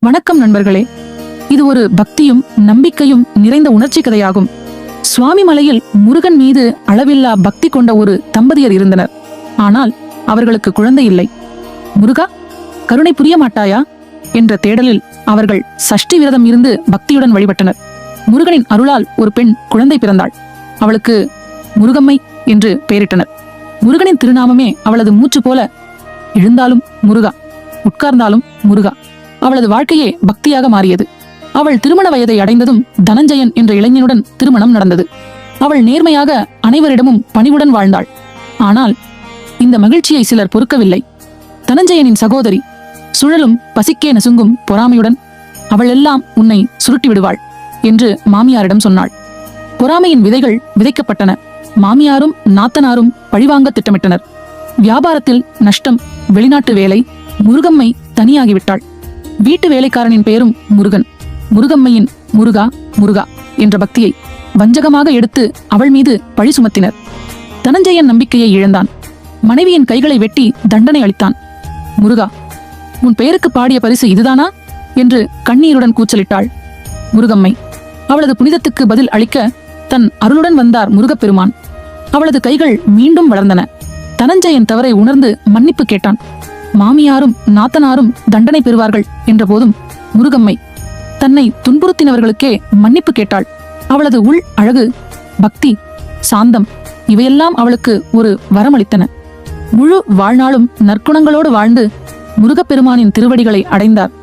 வணக்கம் நண்பர்களே. இது ஒரு பக்தியும் நம்பிக்கையும் நிறைந்த உணர்ச்சி கதையாகும். சுவாமி மலையில் முருகன் மீது அளவில்லா பக்தி கொண்ட ஒரு தம்பதியர் இருந்தனர். ஆனால் அவர்களுக்கு குழந்தை இல்லை. முருகா, கருணை புரிய மாட்டாயா என்ற தேடலில் அவர்கள் சஷ்டி விரதம் இருந்து பக்தியுடன் வழிபட்டனர். முருகனின் அருளால் ஒரு பெண் குழந்தை பிறந்தாள். அவளுக்கு முருகம்மை என்று பெயரிட்டனர். முருகனின் திருநாமமே அவளது மூச்சு போல. எழுந்தாலும் முருகா, உட்கார்ந்தாலும் முருகா. அவளது வாழ்க்கையே பக்தியாக மாறியது. அவள் திருமண வயதை அடைந்ததும் தனஞ்சயன் என்ற இளைஞனுடன் திருமணம் நடந்தது. அவள் நேர்மையாக அனைவரிடமும் பணிவுடன் வாழ்ந்தாள். ஆனால் இந்த மகிழ்ச்சியை சிலர் பொறுக்கவில்லை. தனஞ்சயனின் சகோதரி சுழலும் பசிக்கே நசுங்கும் பொறாமையுடன், அவள் எல்லாம் உன்னை சுருட்டி விடுவாள் என்று மாமியாரிடம் சொன்னாள். பொறாமையின் விதைகள் விதைக்கப்பட்டன. மாமியாரும் நாத்தனாரும் பழிவாங்க திட்டமிட்டனர். வியாபாரத்தில் நஷ்டம், வெளிநாட்டு வேலை. முருகம்மை தனியாகிவிட்டாள். வீட்டு வேலைக்காரனின் பெயரும் முருகன். முருகம்மையின் முருகா முருகா என்ற பக்தியை வஞ்சகமாக எடுத்து அவள் மீது பழி சுமத்தினர். தனஞ்சயன் நம்பிக்கையை இழந்தான். மனைவியின் கைகளை வெட்டி தண்டனை அளித்தான். முருகா, உன் பெயருக்கு பாடிய பரிசு இதுதானா என்று கண்ணீருடன் கூச்சலிட்டாள் முருகம்மை. அவளது புனிதத்துக்கு பதில் அளிக்க தன் அருளுடன் வந்தார் முருகப்பெருமான். அவளது கைகள் மீண்டும் வளர்ந்தன. தனஞ்சயன் தவறை உணர்ந்து மன்னிப்பு கேட்டான். மாமியாரும் நாத்தனாரும் தண்டனை பெறுவார்கள் என்ற போதும் முருகம்மை தன்னை துன்புறுத்தினவர்களுக்கே மன்னிப்பு கேட்டாள். அவளது உள் அழகு, பக்தி, சாந்தம் இவையெல்லாம் அவளுக்கு ஒரு வரமளித்தன. முழு வாழ்நாளும் நற்குணங்களோடு வாழ்ந்து முருகப்பெருமானின் திருவடிகளை அடைந்தார்